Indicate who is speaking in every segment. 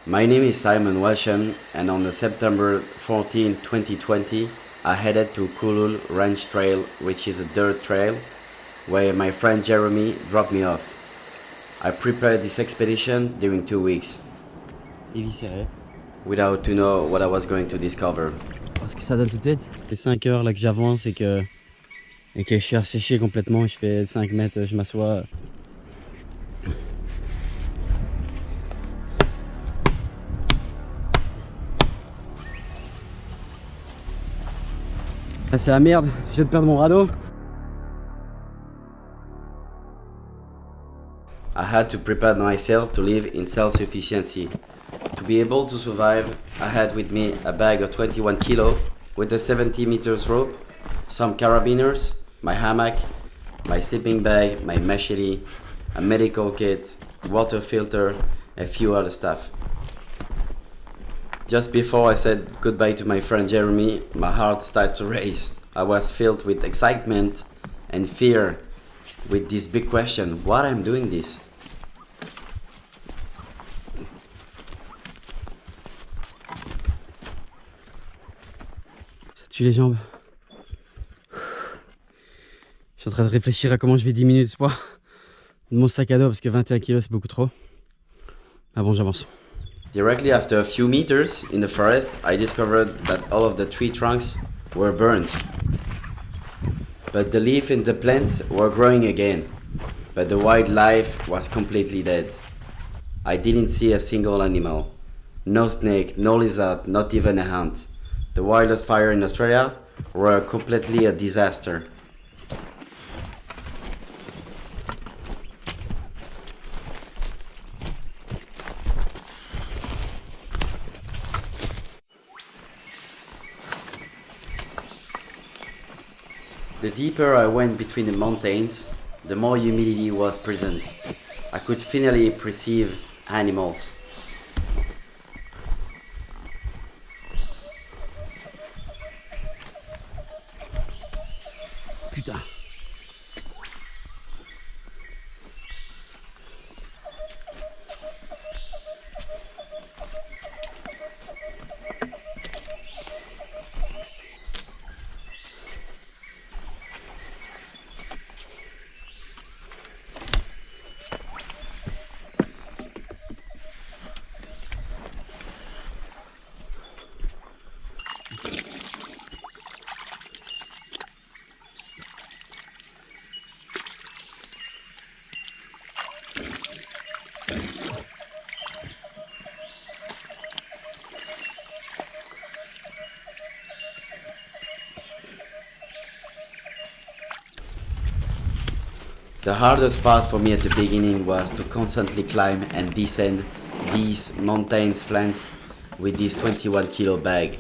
Speaker 1: My name is Simon Welschen, and on the September 14, 2020, I headed to Kulul Ranch Trail, which is a dirt trail, where my friend Jeremy dropped me off. I prepared this expedition during 2 weeks, without to know what I was going to discover.
Speaker 2: Parce que ça donne tout de suite. C'est 5 heures là que j'avance et que je suis asséché complètement. Je fais 5 mètres, je m'assois. Ah, c'est la merde, je viens de perdre mon radeau.
Speaker 1: I had to prepare myself to live in self-sufficiency. To be able to survive, I had with me a bag of 21 kilo with a 70 meters rope, some carabiners, my hammock, my sleeping bag, my machete, a medical kit, water filter, a few other stuff. Just before I said goodbye to my friend Jeremy, my heart started to race. I was filled with excitement and fear with this big question, why I'm doing this?
Speaker 2: Ça tue les jambes. Je suis en train de réfléchir à comment je vais diminuer le poids de mon sac à dos parce que 21 kg c'est beaucoup trop. Ah bon, j'avance.
Speaker 1: Directly after a few meters in the forest, I discovered that all of the tree trunks were burnt. But the leaves in the plants were growing again. But the wildlife was completely dead. I didn't see a single animal. No snake, no lizard, not even a ant. The wildest fire in Australia were completely a disaster. The deeper I went between the mountains, the more humidity was present. I could finally perceive animals.
Speaker 2: Putain.
Speaker 1: The hardest part for me at the beginning was to constantly climb and descend these mountain flanks with this 21 kilo bag.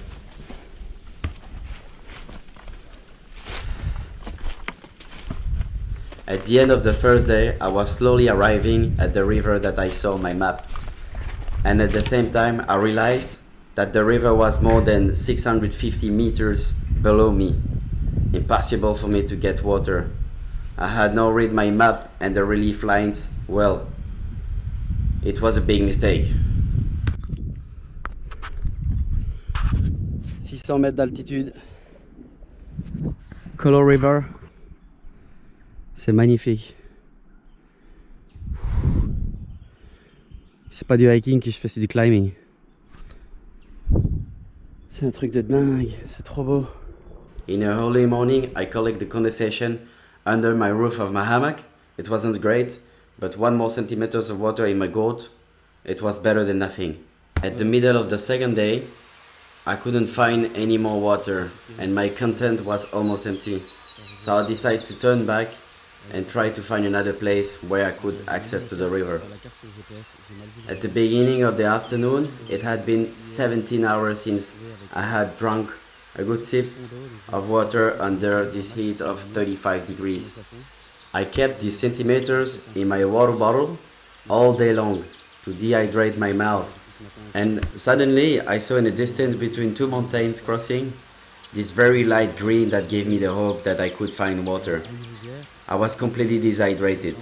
Speaker 1: At the end of the first day, I was slowly arriving at the river that I saw on my map. And at the same time, I realized that the river was more than 650 meters below me. Impossible for me to get water. I had not read my map and the relief lines well. It was a big mistake.
Speaker 2: 600 mètres d'altitude. Coloriver. C'est magnifique. C'est pas du hiking que je fais, c'est du climbing. C'est un truc de dingue, c'est trop beau.
Speaker 1: In the early morning, I collect the condensation under my roof of my hammock. It wasn't great, but 1 more centimeters of water in my gourd, it was better than nothing. At the middle of the second day, I couldn't find any more water and my content was almost empty. So I decided to turn back and try to find another place where I could access to the river. At the beginning of the afternoon, it had been 17 hours since I had drunk a good sip of water under this heat of 35 degrees. I kept these centimeters in my water bottle all day long to dehydrate my mouth. And suddenly I saw in the distance between two mountains crossing this very light green that gave me the hope that I could find water. I was completely dehydrated.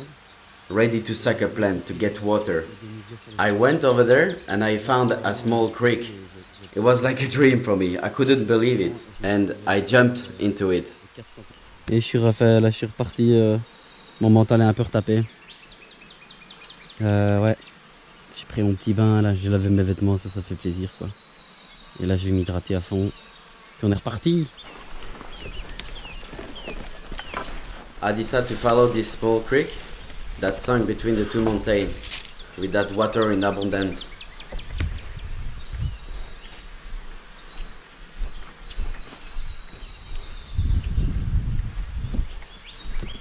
Speaker 1: ready to suck a plant to get water. I went over there and I found a small creek. It was like a dream for me. I couldn't believe it. And I jumped into it.
Speaker 2: Et je suis refait, là je suis reparti, mon mental est un peu retapé. Ouais, j'ai pris mon petit bain, là j'ai lavé mes vêtements, ça fait plaisir quoi. Et là je vais m'hydrater à fond. Puis on est reparti.
Speaker 1: I decided to follow this small creek that sunk between the two mountains with that water in abundance.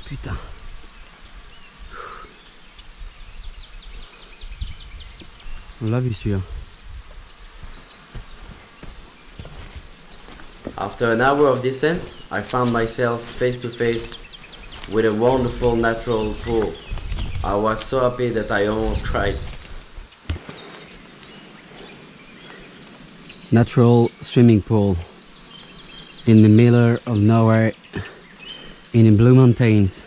Speaker 2: Putain. On l'a vu celui-là.
Speaker 1: After an hour of descent, I found myself face to face with a wonderful natural pool. I was so happy that I almost cried.
Speaker 2: Natural swimming pool in the middle of nowhere in the Blue Mountains.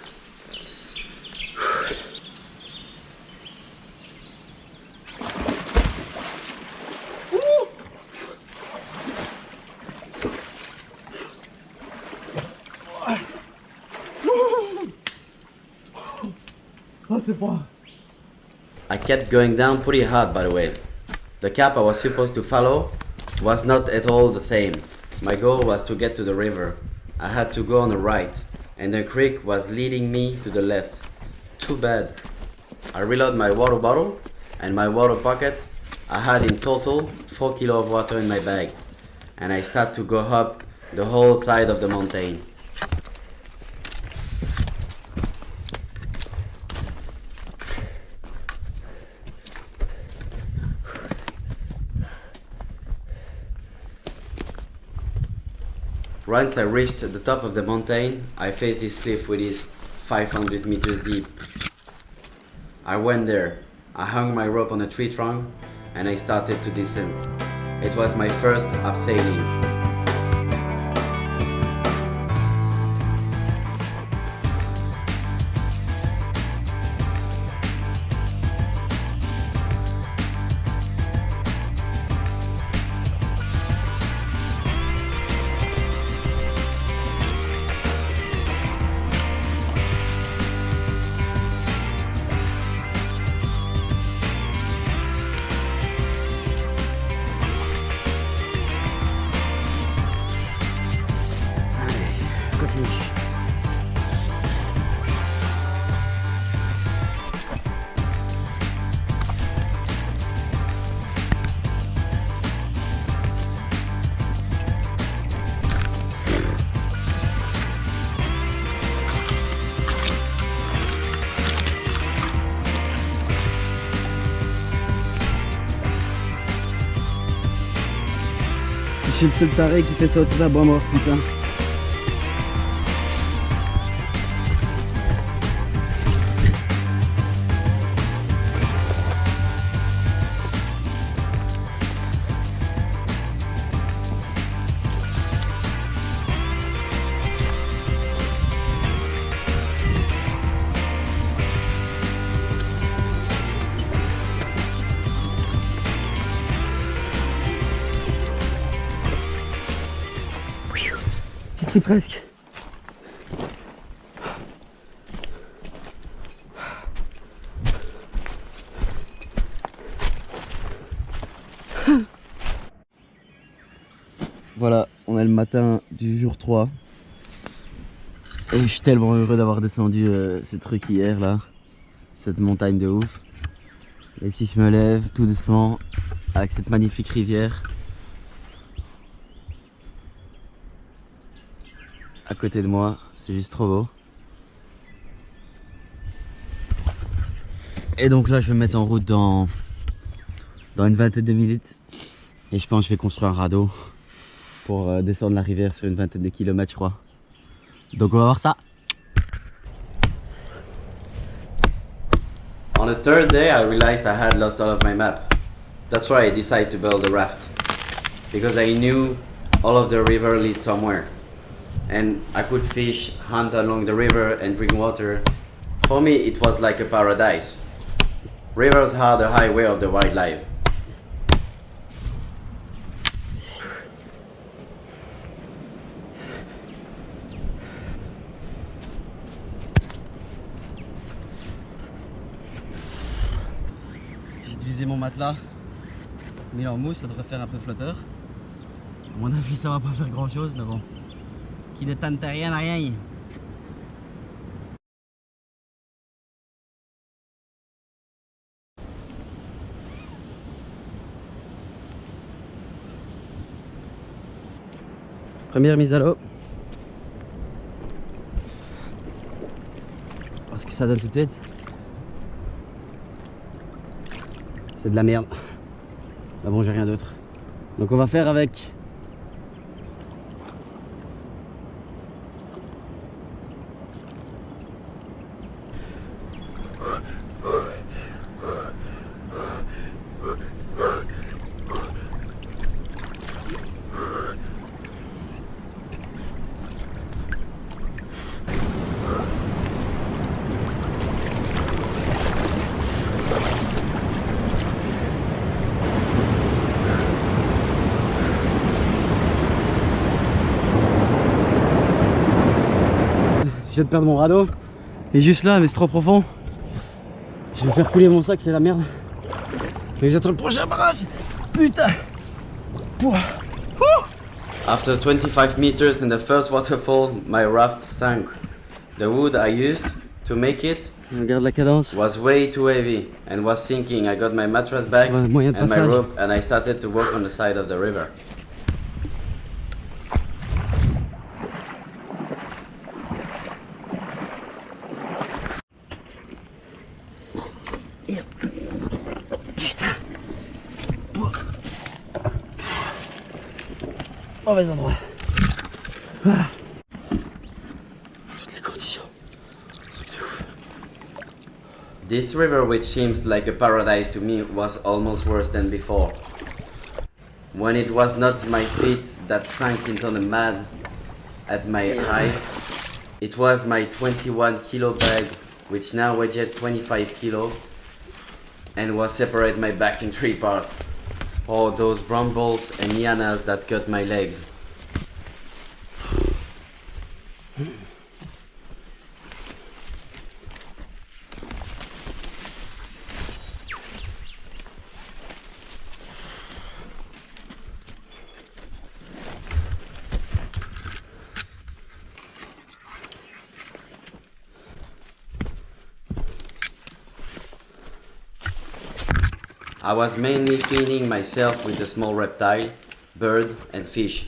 Speaker 1: I kept going down pretty hard, by the way. The cap I was supposed to follow was not at all the same. My goal was to get to the river. I had to go on the right, and the creek was leading me to the left. Too bad. I reload my water bottle and my water pocket. I had in total 4 kilos of water in my bag, and I start to go up the whole side of the mountain. Once I reached the top of the mountain, I faced this cliff which is 500 meters deep. I went there, I hung my rope on a tree trunk, and I started to descend. It was my first abseiling.
Speaker 2: Je suis le seul taré qui fait ça autour d'un bois mort, putain. J'y suis presque. Voilà, on est le matin du jour 3. Et je suis tellement heureux d'avoir descendu ce truc hier là. Cette montagne de ouf. Et si je me lève tout doucement avec cette magnifique rivière à côté de moi, c'est juste trop beau. Et donc là je vais me mettre en route dans une vingtaine de minutes. Et je pense que je vais construire un radeau pour descendre la rivière sur une vingtaine de kilomètres je crois. Donc on va voir ça.
Speaker 1: On the third day, I realized I had lost all of my map. That's why I decided to build a raft. Because I knew all of the river leads somewhere. And I could fish, hunt along the river and drink water For me, it was like a paradise. Rivers are the highway of the wildlife.
Speaker 2: J'ai utilisé mon matelas, mis en mousse, ça devrait faire un peu flotteur. À mon avis, ça va pas faire grand chose, mais bon. Qui ne tente rien à rien. Première mise à l'eau. Parce que ça donne tout de suite. C'est de la merde. Ah bon, j'ai rien d'autre. Donc on va faire avec. Je viens de perdre mon radeau. Il est juste là, mais c'est trop profond. Je vais faire couler mon sac, c'est la merde. Mais j'attends le prochain barrage. Putain.
Speaker 1: After 25 meters in the first waterfall, my raft sank. The wood I used to make it
Speaker 2: Regarde la cadence.
Speaker 1: was way too heavy and was sinking. I got my mattress back
Speaker 2: Moyen de
Speaker 1: and my
Speaker 2: passage.
Speaker 1: rope and I started to walk on the side of the river.
Speaker 2: Mauvais endroit. Ah. Toutes les conditions. Truc de ouf.
Speaker 1: This river, which seems like a paradise to me, was almost worse than before. When it was not my feet that sank into the mud at my eye, it was my 21 kilo bag, which now weighed 25 kilo, and was separate my back in 3 parts. Oh, those brambles and lianas that cut my legs. I was mainly feeding myself with a small reptile, bird and fish.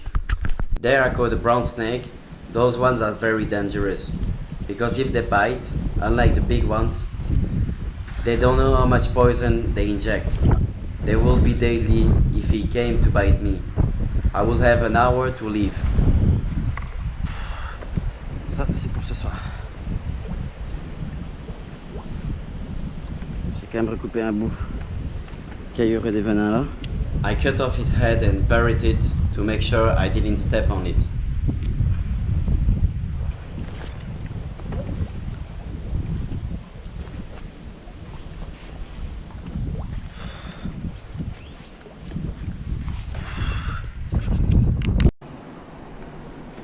Speaker 1: There I caught a brown snake. Those ones are very dangerous because if they bite, unlike the big ones, they don't know how much poison they inject. They will be deadly if he came to bite me. I will have an hour to leave.
Speaker 2: Ça, c'est pour ce soir. J'ai quand même recoupé un bout. Caillure et des venins là.
Speaker 1: I cut off his head and buried it to make sure I didn't step on it.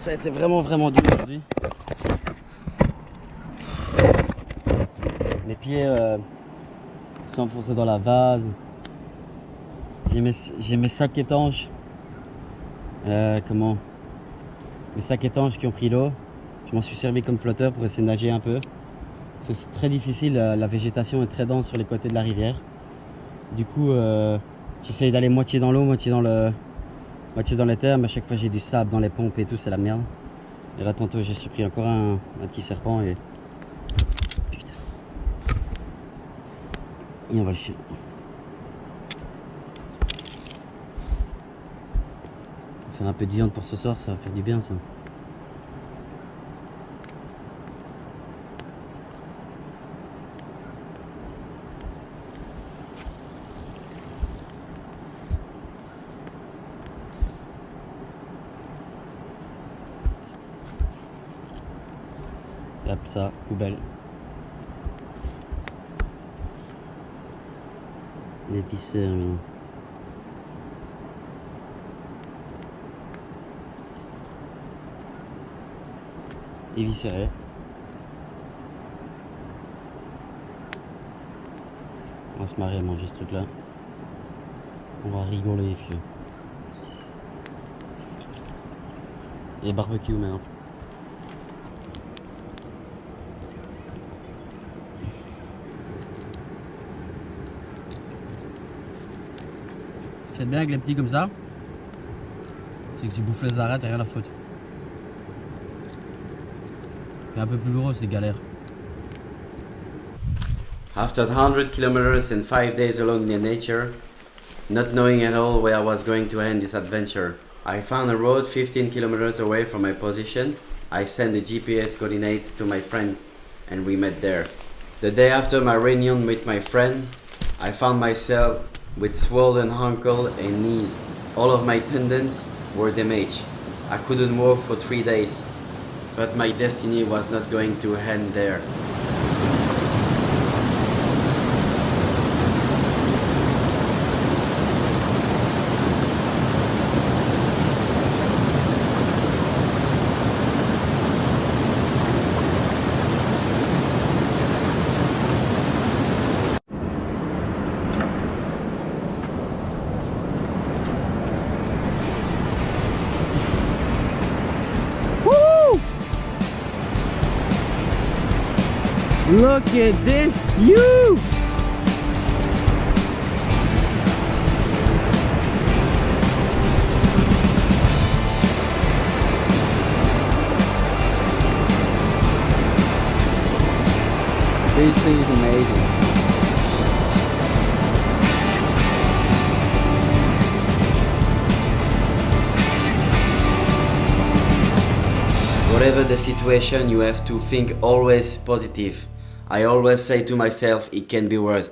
Speaker 2: Ça a été vraiment dur aujourd'hui. Mes pieds sont enfoncés dans la vase. J'ai mes sacs étanches. Mes sacs étanches qui ont pris l'eau. Je m'en suis servi comme flotteur pour essayer de nager un peu. C'est très difficile, la végétation est très dense sur les côtés de la rivière. Du coup, j'essaye d'aller moitié dans l'eau, moitié dans les terres, mais à chaque fois j'ai du sable dans les pompes et tout, c'est la merde. Et là tantôt j'ai surpris encore un petit serpent et... Putain. Et on va le chier. Faire un peu de viande pour ce soir, ça va faire du bien ça. Et hop, ça, poubelle. L'épicerie, lui. Éviscéré. On va se marrer à manger ce truc là. On va rigoler les filles. Et barbecue maintenant. Ce qui est bien avec les petits comme ça, c'est que tu bouffes les arêtes et rien à foutre. Et un peu plus gros, c'est galère.
Speaker 1: After 100 kilometers and 5 days alone in nature, not knowing at all where I was going to end this adventure, I found a road 15 kilometers away from my position. I sent the GPS coordinates to my friend and we met there. The day after my reunion with my friend, I found myself with swollen ankle and knees. All of my tendons were damaged. I couldn't walk for 3 days, but my destiny was not going to end there.
Speaker 2: Look at this view! This thing is amazing.
Speaker 1: Whatever the situation, you have to think always positive. I always say to myself, it can be worse.